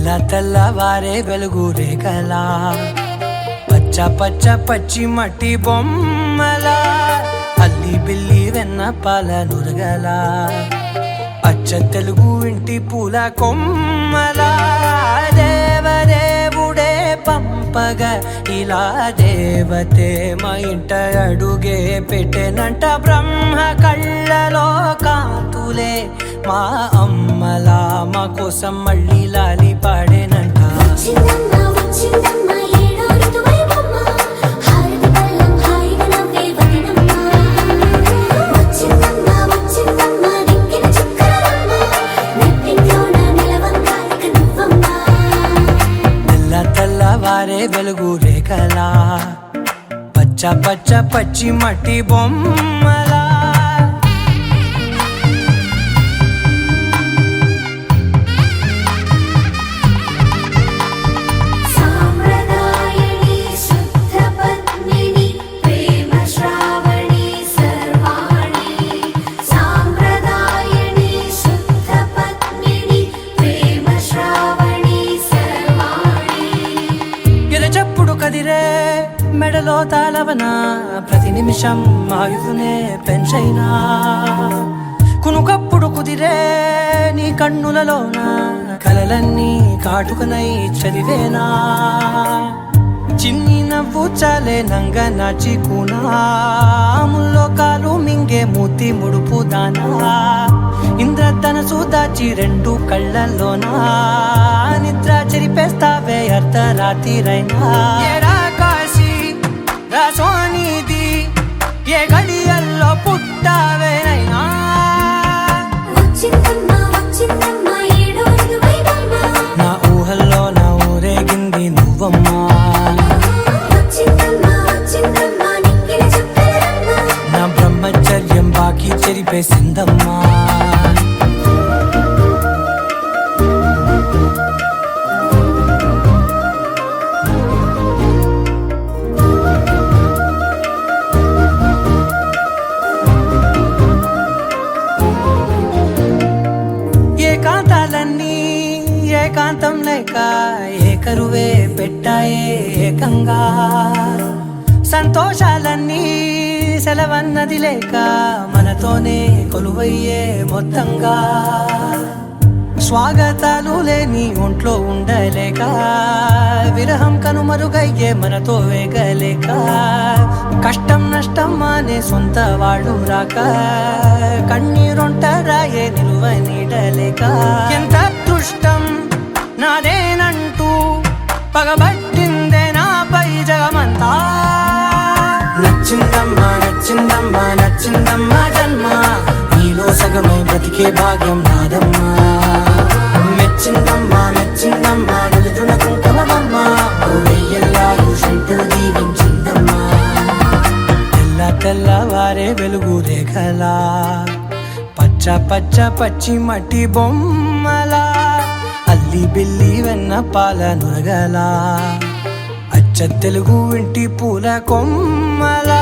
తెల్లవారే వెలుగు రేఖలా పచ్చ పచ్చ పచ్చి మట్టి బొమ్మల అల్లి బిల్లి వెన్న పాల నురగల అచ్చ తెలుగు ఇంటి పూల కొమ్మల దేవదేవుడే పంపగా ఇలా దేవతే మా ఇంట అడుగే పెట్టెనంట బ్రహ్మ కళ్ళలో కాంతులే మా అమ్మలా మా కోసం మళ్ళీ లాలి పాడేనంట. తెల్లవారే వెలుగు రేఖలా పచ్చ పచ్చ పచ్చి మట్టి బొమ్మలా కదిరే మెడలో తాళవన ప్రతి నిమిషం ఆయువునే పెంచైనా కునుకప్పుడు కుదిరే నీ కన్నులలోన కలలన్నీ కాటుకనై చదివేనా చిన్ని నవ్వు చాలే నంగ నాచి కూనాముల్లో కాలు మింగే మూతి ముడుపు దానా ఇంద్రధనసు దాచి రెండు కళ్ళల్లోనా నిద్ర చెరిపేస్తావే అర్ధరాత్రిరైనా కాశీ రాసోనిది ఏ గడియల్లో పుట్టావేనైనా నా ఊహల్లో నా ఊరేగింది నువ్వమ్మా నా బ్రహ్మచర్యం బాకీ చెరిపేసిందమ్మా ఏకాంతాలన్నీ ఏకాంతం లేక ఏకరువే పెట్టాయే ఏకంగా సంతోషాలన్నీ సెలవన్నది లేక మనతోనే కొలువయ్యే మొత్తంగా స్వాగతాలు లేని ఒంట్లో ఉండలేక విరహం కనుమరుగయ్యే మనతో వేగలేక కష్టం నష్టం అనే సొంత వాడు రాక కన్నీరొంటరాయే నిలువ నీడలేక ఎంత అదృష్టం నాదేనంటూ పగబట్టిందే నాపై జగమంతా నచ్చిందమ్మా నచ్చిందమ్మా నచ్చిందమ్మా జన్మ నీలో సగమై బ్రతికే భాగ్యం నాదమ్మా మెచ్చిందమ్మా మెచ్చిందమ్మా నిలుతున్న కుంకుమమ్మా వెయ్యల్లాలు శంకరు దీవించిందమ్మా తెల్లవారే వెలుగు రేఖలా పచ్చ పచ్చ పచ్చి మట్టి బొమ్మలా అల్లి బిల్లి వెన్న పాల నురగలా అచ్చ తెలుగు ఇంటి పూల కొమ్మలా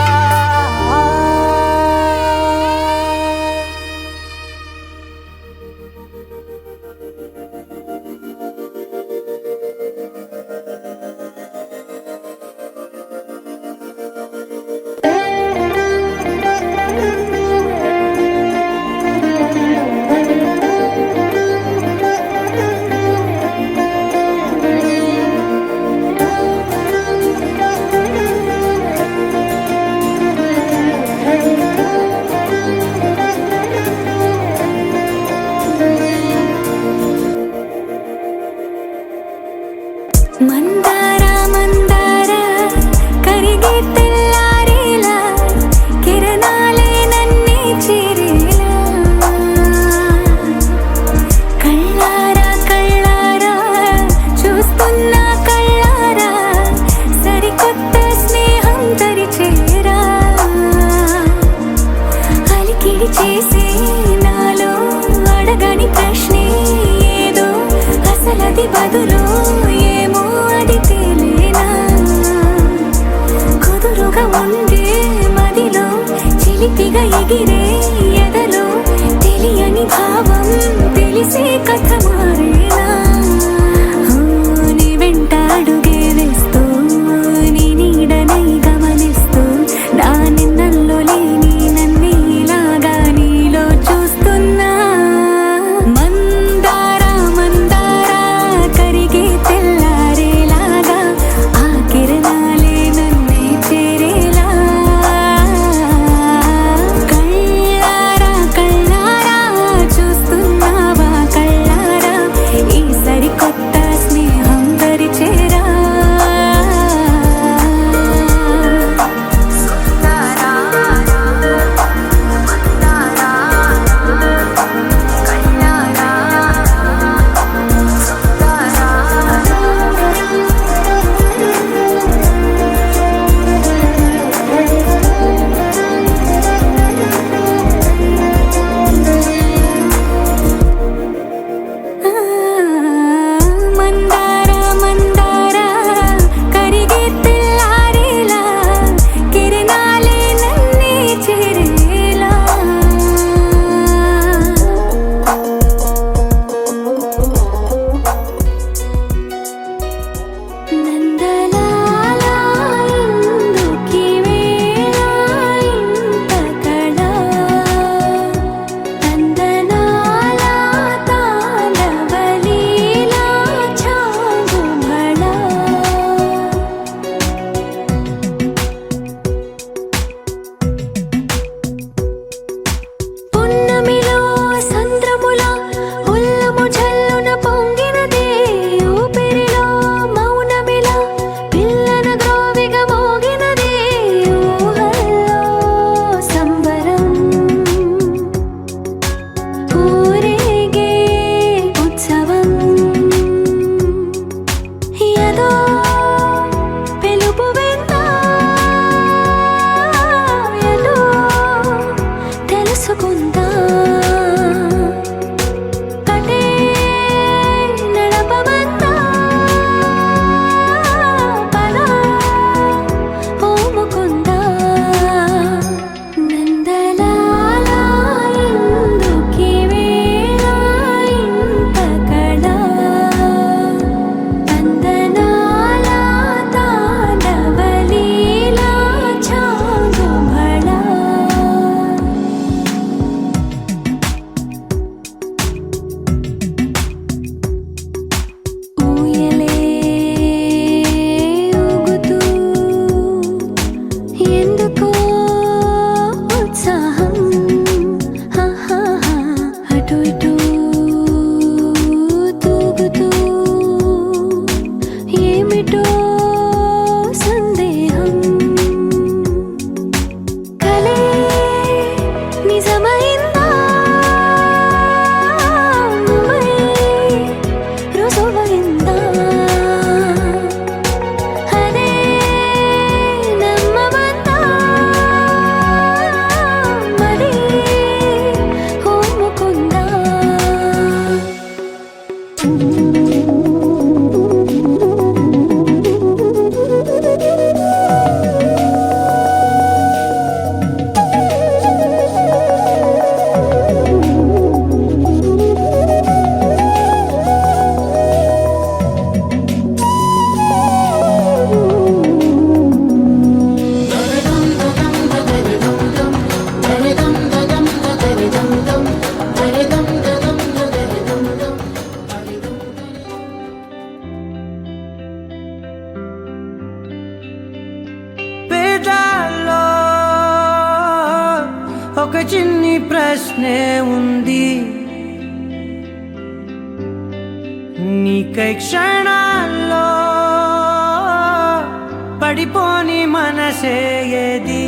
మందార మందార కరిగే తెల్లారేలా కిరణాలే నన్నే చేరేలా కళ్ళారా కళ్ళారా చూస్తున్నా కళ్ళారా సరికొత్త స్నేహం తరిచేరా అలికిడి చేసే నాలో అడగని ప్రశ్నే ఏదో అసలది బదులు చిలిపిగా ఎగిరే ఎదలో తెలియని భావం తెలిసే కథ మారేనా ప్రశ్నే ఉంది, నీకై క్షణాల్లో పడిపోని మనసే ఏది,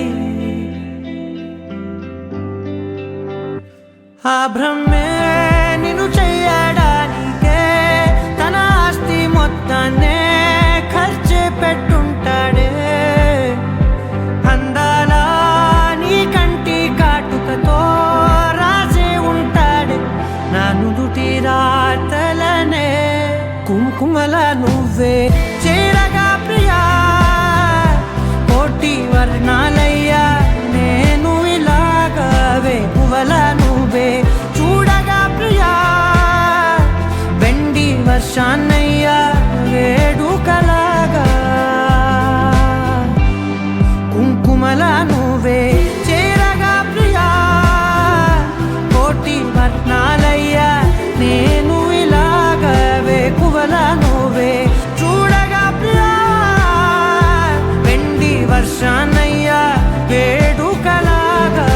ఆ భ్రమే నిన్ను చెయ్యడానికే తన ఆస్తి మొత్తాన్నే ఖర్చు పెట్టుంటాడే, అందాల నీ కంటి కాటుకతో రాసే ఉంటాడే నా నుదుటి రాతలనే, కుంకుమల నువ్వే చేరగా ప్రియా, కోటి వర్ణాలయ్యా నేను ఇలాగవే, పువ్వల నువ్వే చూడగా ప్రియా, వెండి వర్షాన్నయ్యా వేడుకలాగా, కుంకుమల నువ్వే చేరగా ప్రియా, కోటి వర్ణాలయ్యా నేను ఇలాగవే, పువ్వల నువ్వే చూడగా ప్రియా, వెండి వర్షాన్నయ్యా వేడుకలాగా.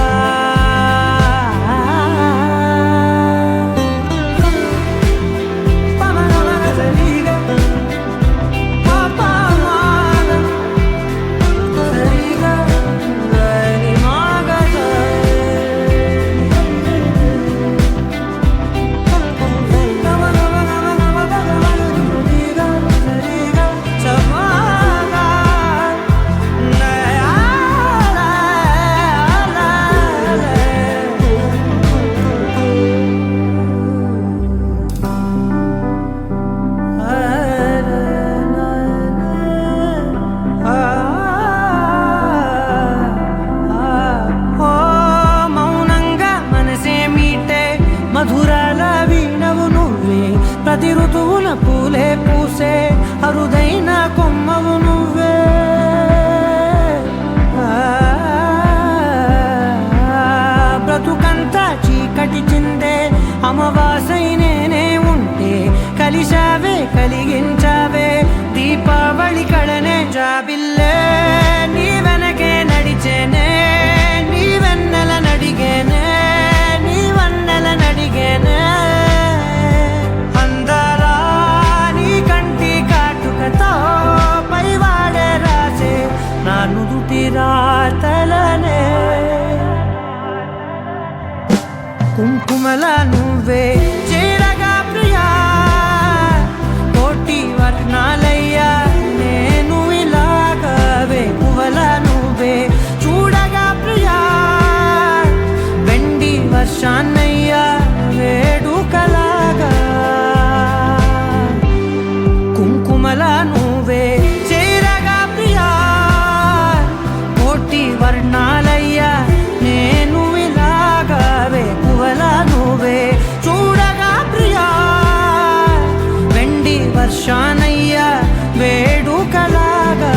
మధురాల వీణవు నువ్వే, ప్రతి ఋతువున పూలే పూసే అరుదైన కొమ్మవు నువ్వే, బ్రతుకంతా చీకటి చిందే అమావాసై నేనే ఉంటే, కలిశావే కలిగించావే దీపావళి కళనే, జాబిల్లే నీ వెనకే నడిచేనే, నీ వెన్నెల నడిగేనే, నీ వన్నెల నడిగేనే, అందాలా నీ కంటి కాటుకతో పైవాడే రాసే నా నుదుటి రాతలనే, కుంకుమల నువ్వే చేరగా ప్రియా, కోటి వర్ణాలయ్యా నేను ఇలాగవే, పువ్వల నువ్వే చూడగా ప్రియా, వెండి వర్షాన్నయ్యా వేడుకలాగా, కుంకుమల నువ్వే చేరగా ప్రియా, కోటి వర్ణాలయ్యా నేను ఇలాగవే, పువ్వల నువ్వే చూడగా ప్రియా, వెండి వర్షాన్నయ్యా వేడుకలాగా.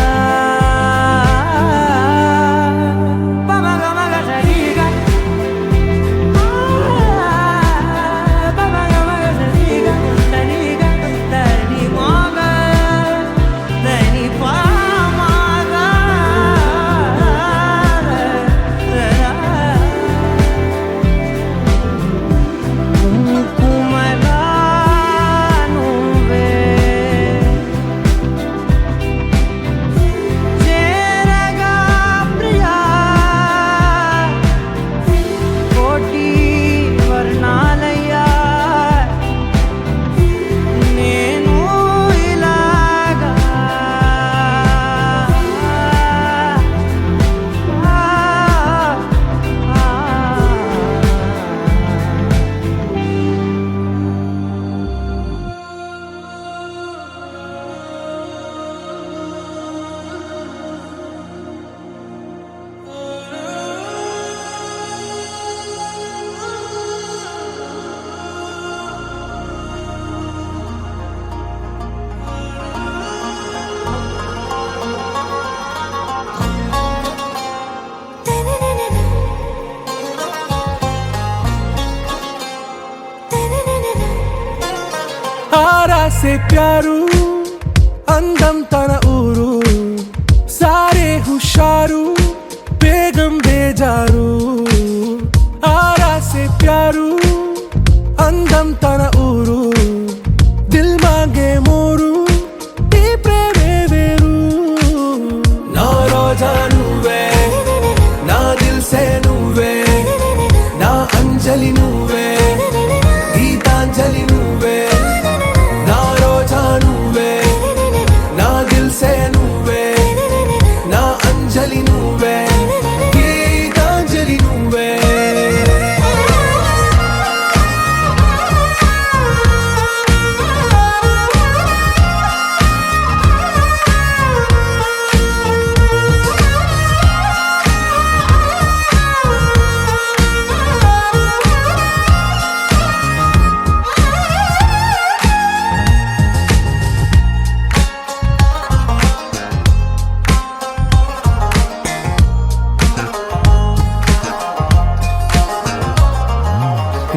से प्यारू అందం తన ఊరు సారే హుషారు బేగం బేజారు ఆరా से చెప్పారు అందం తన ఊరు దిల్ మాంగే మోరు ఈ ప్రేమే వేరు నా రోజా నువ్వే నా దిల్ సే నువ్వే నా అంజలి నువ్వే గీతాంజలి నువ్వే నా రోజా నువ్వే నా దిల్ సే నువ్వే నా అంజలి నువ్వే గీతాంజలి నువ్వే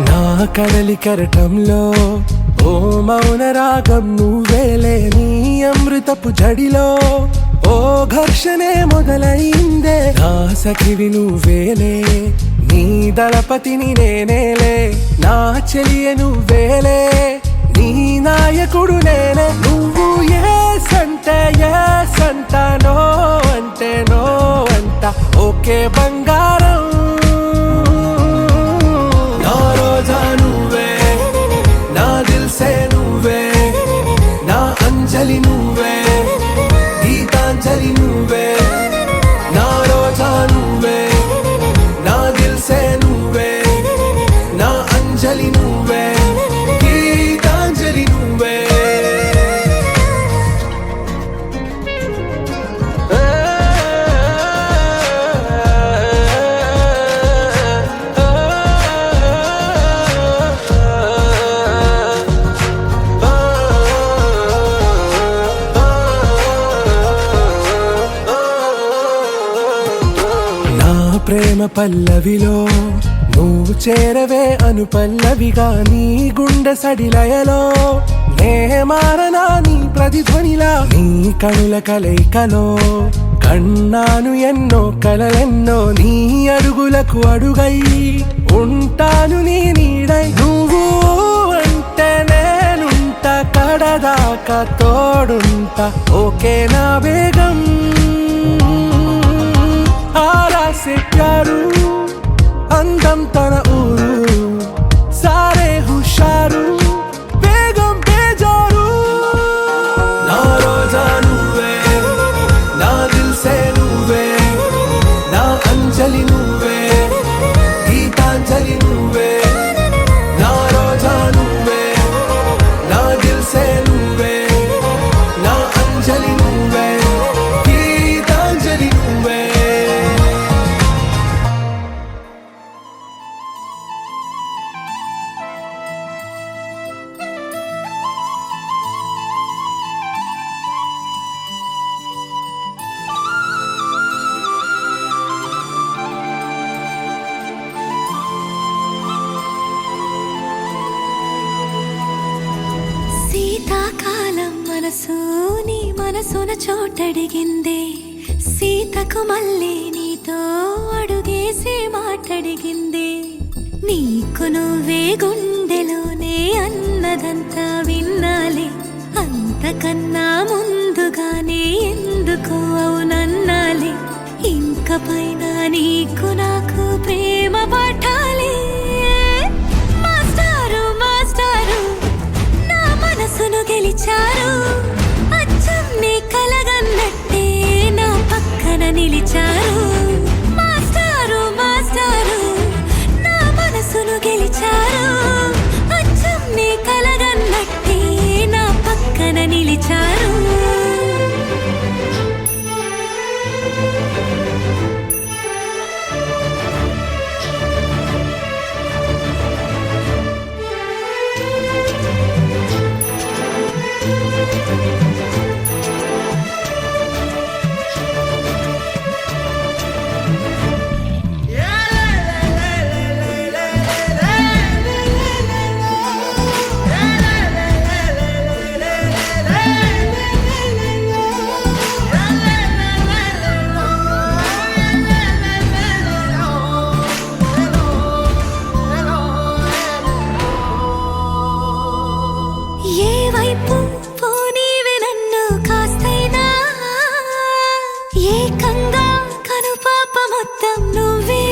నా కడలి కెరటంలో ఓ మౌన రాగం నువ్వేలే నీ అమృతపు జడిలో ఓ ఘర్షణే మొదలైందే నా సఖివి నువ్వేలే నీ దళపతిని నేనేలే నా చెలియ నువ్వేలే నీ నాయకుడు నేనే నువ్వు ఏ సంట నో అంటే నో అంట ఓకే బంగారం నా రోజా నువ్వే నా దిల్ సే నువ్వే నా అంజలి నువ్వే గీతాంజలి నువ్వే నా రోజా నువ్వే నా దిల్ సే నువ్వే నా అంజలి నువ్వే గీతాంజలి నువ్వే నా ప్రేమ పల్లవిలో నువ్వు చేరవే అను పల్లవిగా నీ గుండె సడిలయలో నే మారనా నీ ప్రతిధ్వనిలా నీ కనుల కలయికలో కన్నాను ఎన్నో కలలెన్నో నీ అడుగులకు అడుగై ఉంటాను నీ నీడై నువ్వు అంటే నేనుంట కడదాకా తోడుంటా ఓకే నా బేగం आरा से प्यारू అందం తన ఊరు సారే హుషారు బేగం బేజారు నా రోజా నువ్వే నా దిల్ సే నువ్వే నా అంజలి నువ్వే గీతాంజలి నువ్వే నా రోజా నువ్వే నా దిల్ సే నువ్వే నా అంజలి నువ్వే గీతాంజలి నువ్వే శీతాకాలం మనసు నీ మనసున చోటడిగిందే సీతకు మళ్ళీ నీతో అడుగేసి మాటడిగిందే నీకు నువ్వే గుండెలోనే అన్నదంతా విన్నాలే అంతకన్నా ముందుగానే ఎందుకు అవునన్నాలే ఇంక పైన నీకు నాకు ప్రేమ పాఠాలే మాస్టారు మాస్టారు నా మనసును గెలిచారు అచ్చం నీ కలగన్నట్టే నా పక్కన నిలిచారు మాస్టారు మాస్టారు నా మనసును గెలిచారు అచ్చం నీ కలగన్నట్టే నా పక్కన నిలిచారు ఏ వైపు పోనీవే నన్ను కాస్తైనా ఏకంగా కనుపాప మొత్తం నువ్వే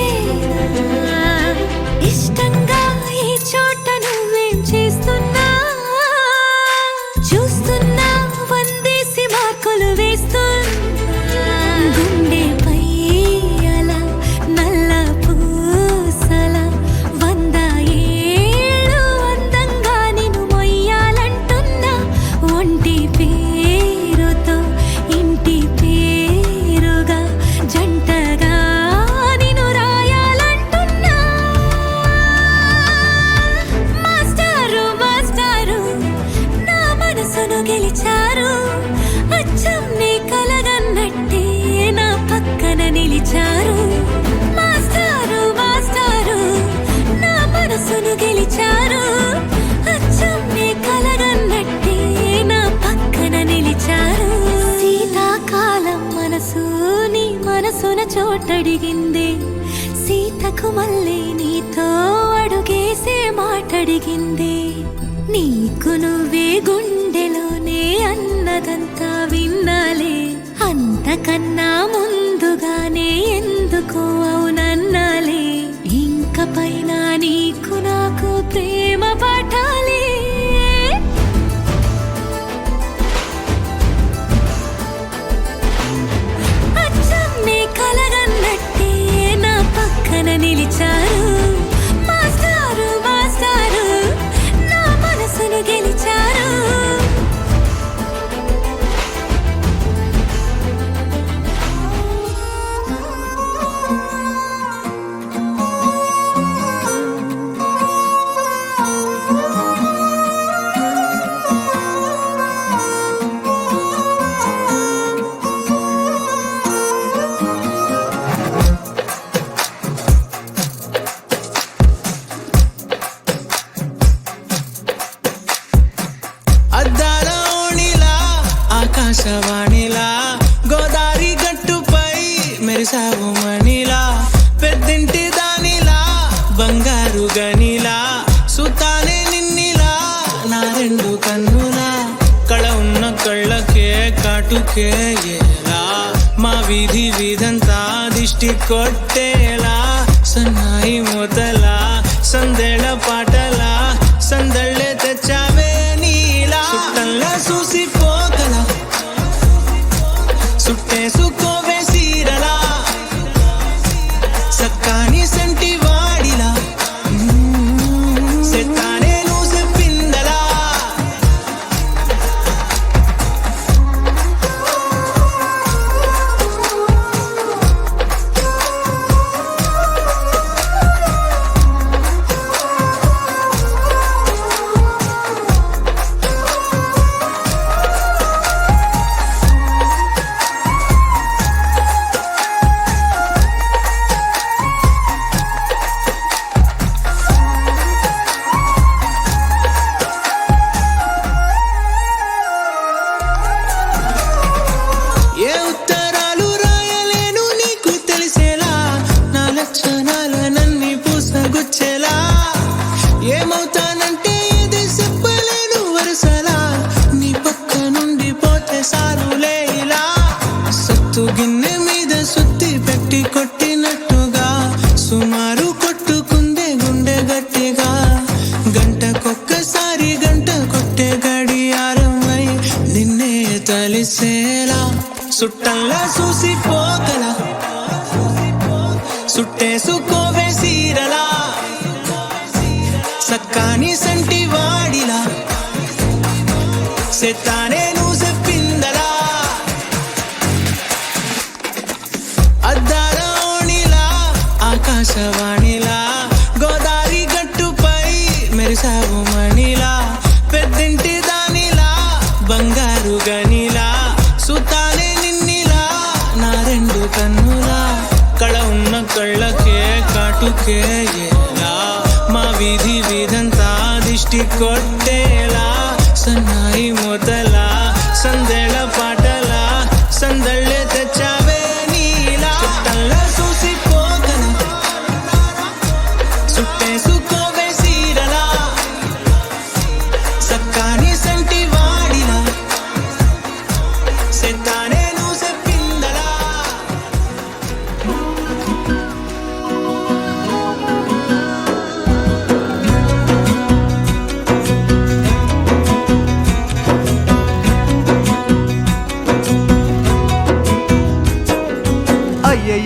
ఇష్టంగా ఈ చోట నువ్వేం చేస్తున్నా చూస్తున్నా వందేసి మార్కులు వేస్తున్నా గుండెపై అలా నల్ల పూసల 100 ఏళ్ళు అందంగా నిన్ను మొయ్యాలంటున్నా ఒంటి పేరుతో ఇంటి పేరుగా జంటగా నిన్ను రాయాలంటున్నా మాస్టారు మాస్టారు నా మనసును గెలిచారు అచ్చం నీ కలగన్నట్టే నా పక్కన నిలిచారు మాస్టారు మాస్టారు నా మనసును గెలిచారు అచ్చం నీ కలగన్నట్టే నా పక్కన నిలిచారు శీతాకాలం మనసు నీ మనసున చోటడిగింది సీతకు మళ్ళీ నీతో అడుగేసే మాటడిగింది నీకు నువ్వే గుండెలోనే అన్నదంతా విన్నాలే అంతకన్నా ముందుగానే ఎందుకు అవునన్నాలే ఇంక పైన నీకు నాకు ప్రేమ పాఠాలే అచ్చం నీ కలగన్నట్టే నా పక్కన నిలిచారు మాస్టారు మాస్టారు నా మనసును గెలిచారు అద్దాల ఓణిలా ఆకాశవాణిలా గోదారి గట్టుపై మెరిసావు మణిలా పెద్దింటి దానిలా బంగారు గనిలా సుతానే నిన్నిలా నా రెండు కన్నులా కళ ఉన్న కళ్ళకే కాటుకే ఎలా మా వీధి వీధంతా దిష్టి కొట్టేలా సన్నాయి మూతలా సందేళ పాటలా సందళ్ళే తెచ్చావే నీలా సుట్టల్లా చూసిపోగల సుట్టేసుకోవే సీరలా సక్కాని సంటి వాడిలా సెత్తానే నువ్వు చెప్పిందలా ఏ ఉత్తరాలు రాయలేను నీకు తెలిసేలా నా లక్షణాలనన్నీ పూసగుచ్చేలా ఏమవుతానంటే ఇది చెప్పలేను వరుసలా నీ పక్క నుండి పోతే సారులే ఇలా సత్తు గిన్నె మీద సుత్తి పెట్టి కొట్టినట్టుగా సుమారు కొట్టుకుందే గుండె గట్టిగా గంటకొక్కసారి గంట కొట్టే గడియారమై నిన్నే తలిసేలా సుట్టల్లా చూసిపోగల సుట్టేసుకోవే సీరలా సక్కాని సంటి వాడిలా సెత్తానే నువ్వు చెప్పిందలా అద్దాల ఓణిలా ఆకాశవాణిలా గోదారి గట్టుపై మెరిసావు మణిలా పెద్దింటి దానిలా బంగారు గనిలా సుతానే నిన్నిలా నా రెండు కన్నులా కళ ఉన్న కళ్ళకే కాటుకే ఎలా మా వీధి వీధంతా దిష్టి కొట్టేలా సన్నాయి మూతలా సందేళ పాటలా సందళ్ళే తెచ్చావే నీలా చుట్టల్లా చూసిపోగల సుట్టేసుకోవే సీరలా సక్కాని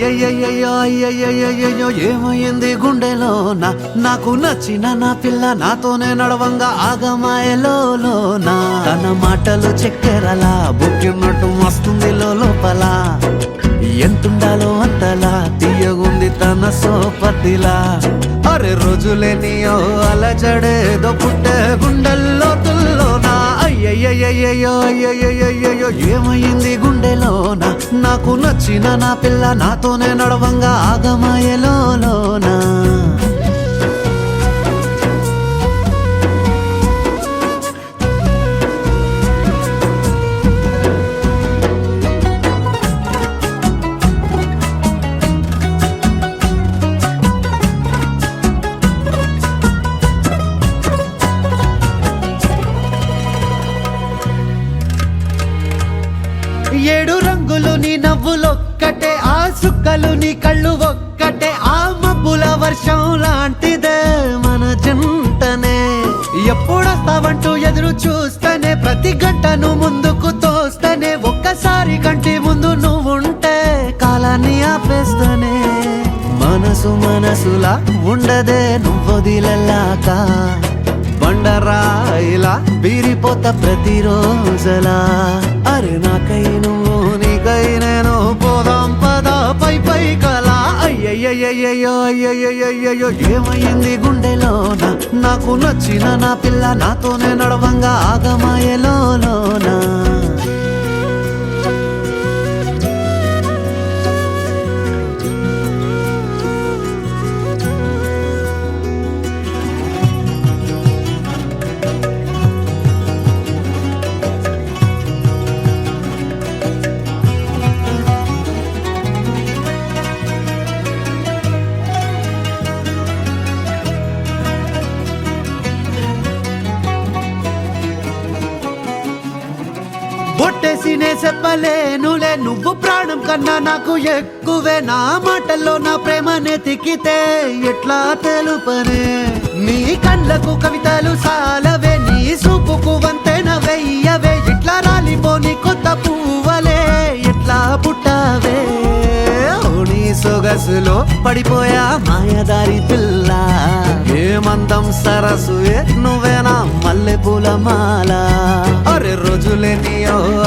అయ్యయ్యయ్యో అయ్యయ్యయ్యో ఏమైంది గుండెలోన నాకు నచ్చిన నా పిల్ల నాతోనే నడవంగా ఆగమాయలోనా తన మాటలు చక్కెరలా బుక్కినట్టు వస్తుంది లోపల ఎంతుండాలో అంతలా తీయగుంది తన సోపతిలా అరే రోజులేని అలజడేదో పుట్టే గుండెల్లో తుల్లోనా అయ్యయ్యయ్యో అయ్యయ్యయ్యో ఏమైంది గుండెలోన నాకు నచ్చిన నా పిల్ల నాతోనే నడవంగా ఆగమాయలోనా ఏడు రంగులు నీ నవ్వులొక్కటే ఆ సుక్కలు నీ కళ్ళు ఒక్కటే ఆ మబ్బుల వర్షం లాంటిదే మన జంటనే ఎప్పుడొస్తావంటూ ఎదురు చూస్తేనే ప్రతి గంటను ముందుకు తోస్తేనే ఒక్కసారి కంటి ముందు నువ్వుంటే కాలాన్ని ఆపేస్తేనే మనసులా ఉండదే నువ్వొదిలెల్లాక బండరాయిలా బీరిపోత ప్రతిరోజలా అరే నాకై నువ్వు నీకై నేను పోదాం పదా పై కలా అయ్యయ్యయ్యో అయ్యయ్యయ్యో ఏమైంది గుండెలోన నాకు నచ్చిన నా పిల్ల నాతోనే నడవంగా ఆగమాయలోనా బొట్టేసినే చెప్పలేనులే నువ్వు ప్రాణం కన్నా నాకు ఎక్కువే నా మాటల్లో నా ప్రేమనే తిక్కితే ఎట్లా తెలుపనే నీ కళ్ళకు కవితలు సాలవే నీ సూపుకు వంతెన వెయ్యవే ఇట్లా రాలిపోని కొత్త పువ్వలే ఎట్లా పుట్టావే నీ సొగసులో పడిపోయా మాయదారి పిల్ల ఏమందం సరసు నువ్వేనా మల్లె పూల మాల అరే రోజులేని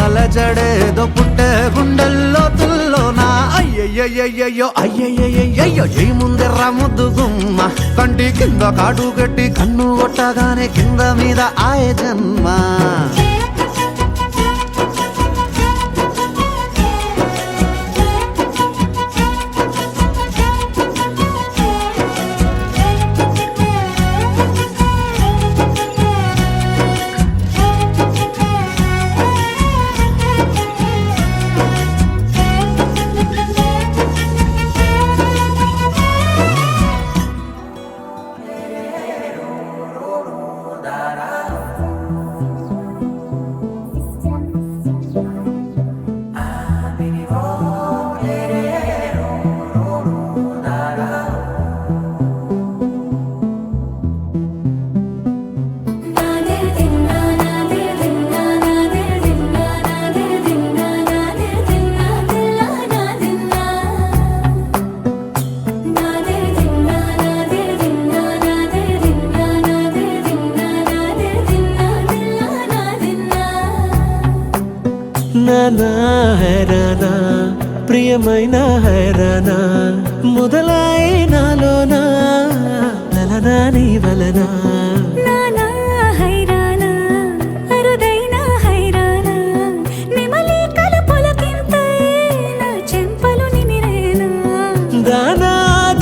అలజడేదో పుట్టే గుండెల్లో తుల్లోనా అయ్యయ్యయ్యో అయ్యయ్యయ్యో ఏ ముందెర్రా ముద్దు గుమ్మ కంటి కింద కాటు కట్టి కన్ను కొట్టగానే కింద మీద ఆయ జన్మ నానా హైరానా ప్రియమైన హైరానా మొదలై నాలోనా నలనా నీ వలనా నానా హైరానా అరుదైన హైరానా నిమలి కలుపులకింతై నా చెంపలు నిమిరేనా దానా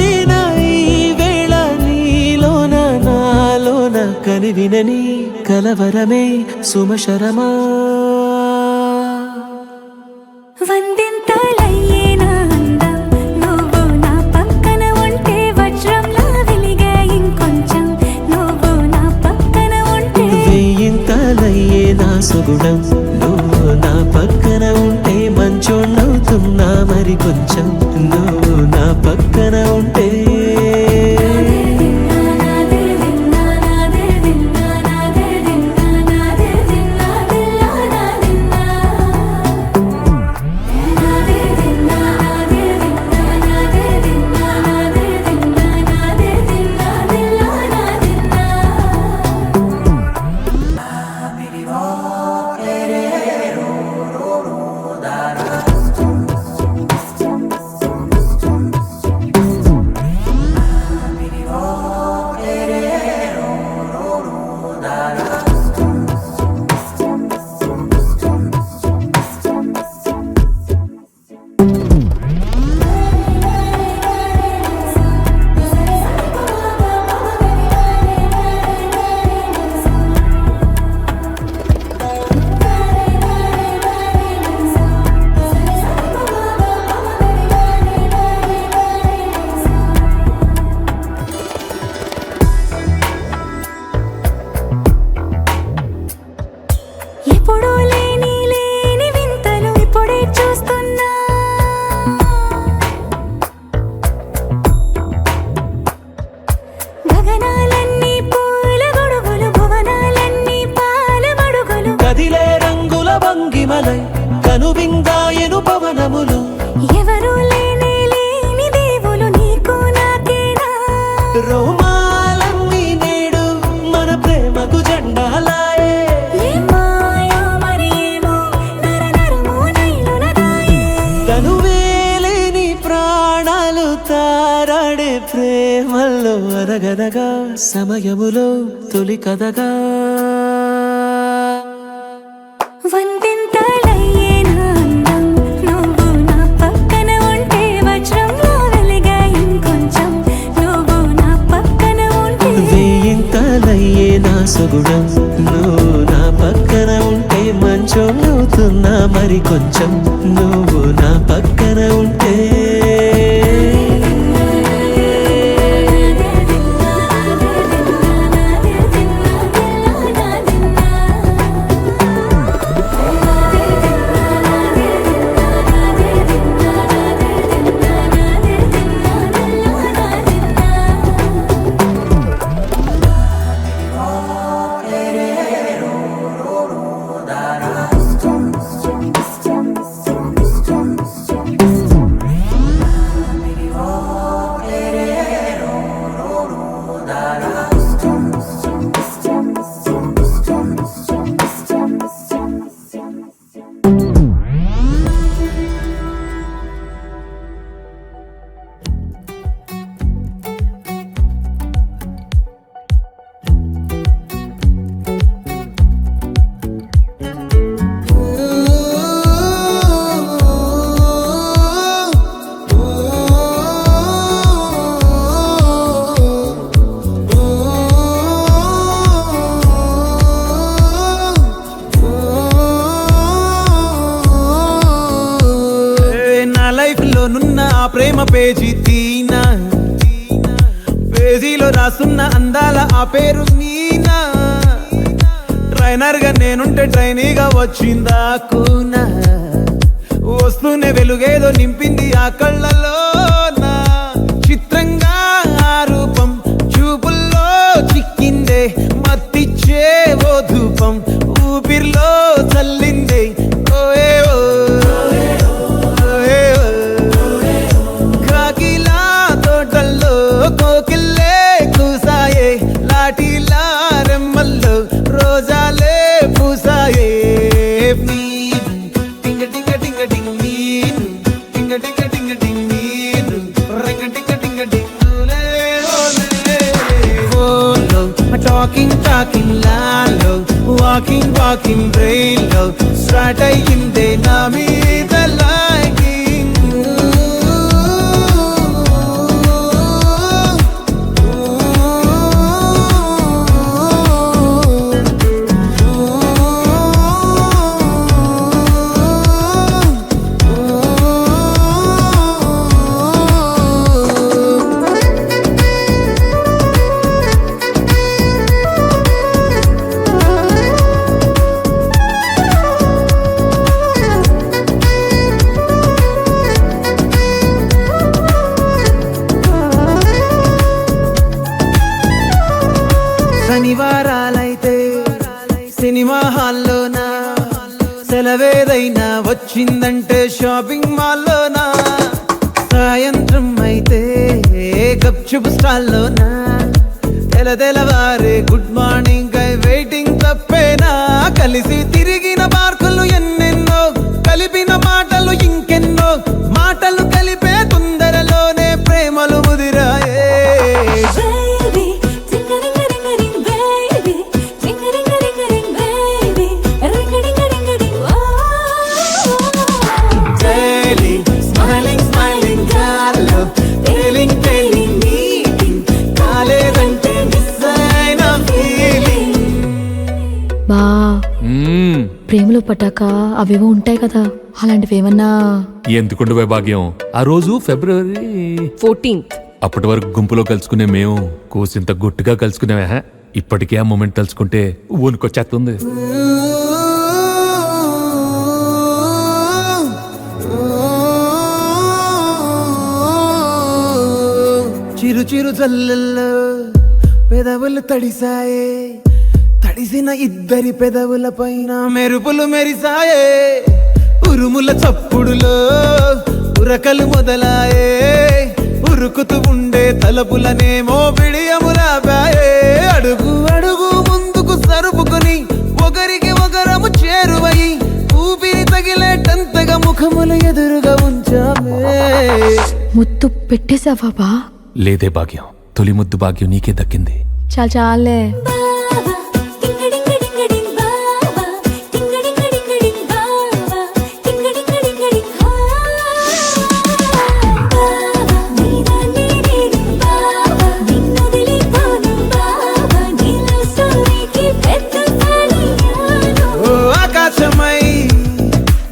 దినా ఈ వేళ నీలోన నాలోన కనివినని కలవరమే సుమశరమా వందింతలయ్యేనా అందం నువ్వు నా పక్కన ఉంటే వజ్రంలా వెలిగే ఇంకొంచెం నువ్వు నా పక్కన ఉంటే వెయ్యింతలయ్యే నా సుగుణం నువ్వు నా పక్కన ఉంటే మంచోణ్ణవుతున్నా మరి కొంచెం నువ్వు నా పక్కన ఉంటే కదిలే రంగుల భంగిమలై కనువిందాయను పవనములు ఎవరు లేని దేవులు నీకు నాకేనా రోమాలన్నీ నేడు మన ప్రేమకు జెండాలాయే ఏ మాయో మరేమో నరనరమో నైలునదాయే తనువేలేని ప్రాణాలు తారాడే ప్రేమల్లో అరగదగా సమయములో తొలి కదగా వందింతలయ్యే నా అందం నువ్వు నా పక్కన ఉంటే వజ్రంలా వెలిగే ఇంకొంచెం నువ్వు నా పక్కన ఉంటే వేయింతలయ్యే నా సుగుణం నువ్వు నా పక్కన ఉంటే మంచం నవ్వుతున్నా మరి కొంచెం నువ్వు నా పక్కన ఉంటే నున్న ఆ ప్రేమ పేజీ తీనా పేజీలో రాసున్న అందాల ఆ పేరు మీనా ట్రైనర్ గా నేనుంటే ట్రైనీగా వచ్చిందా కూనా వస్తూనే వెలుగేదో నింపింది ఆ కళ్ళలో నా చిత్రంగా ఆ రూపం చూపుల్లో చిక్కిందే మత్తిచ్చే ఓ ధూపం ఊపిరిలో చల్లిందే ఓయే ఓ కోకిల్లే కూసాయే లాఠీలా రెమ్మల్లో రోజాలే పూసాయే టింగ టింగ టింగ టింగ్ నీను టింగ టింగ టింగ టింగ్ నీను రింగ టింగ టింగ టింగులే ఓలో టాకింగ్ లాలో వాకింగ్ బ్రెయిన్లో స్టార్ట్ అయ్యిందే నా మీద లైకింగ్ శనివారాలైతే సినిమా హాల్లోనా సెలవేదైనా వచ్చిందంటే షాపింగ్ మాల్లోనా సాయంత్రం అయితే గప్చుప్ స్టాల్లోనా తెలవారే గుడ్ మార్నింగ్ ఐ వెయిటింగ్ తప్పేనా కలిసి తిరిగిన పార్కులు ఎన్నెన్నో కలిపిన మాటలు ఇంకెన్నో మాటలు కలిపే తొందరలోనే ప్రేమలు ముదిరాయే బా ప్రేమలో పట్టాక అవేవో ఉంటాయి కదా అలాంటివి ఏమన్నా ఎందుకుండు భాగ్యం ఆ రోజు ఫిబ్రవరి 14th అప్పటి వరకు గుంపులో కలుసుకునే మేము కోసింత గుట్టుగా కలుసుకునేవా ఇప్పటికే ఆ మూమెంట్ తలుచుకుంటే ఊనుకొచ్చేస్తుంది చిరు చిరు జల్లల్లో పెదవులు తడిసాయే తడిసిన ఇద్దరి పెదవుల పైన మెరుపులు మెరిసాయే, ఉరుముల చప్పుడులో ఉరకలు మొదలాయే, ఉరుకుతూ ఉండే తలపులనేమో బిడియములాపాయే. అడుగు అడుగు ముందుకు సరుపుకొని ఒకరికి ఒకరము చేరువై ఊపిరి తగిలేటంతగా ముఖములు ఎదురుగా ఉంచామే. ముద్దు పెట్టేశావా బా? లేదే భాగ్యం, తొలి ముద్దు భాగ్యం నీకే దక్కింది. చాలే బావా టింగడింగడింగడింగ్ బావా టింగడింగడింగడింగ్ బావా టింగడింగడింగడింగ్ బావా నీదాన్ని నేను బావా నిన్నొదిలిపోను బావా నీలో సోనికి పెద్ద ఫ్యానియాను. ఓ ఆకాశమై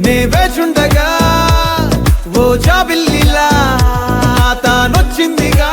నే వేచుండగా ఓ జాబిల్లిలా తానొచ్చిందిగా.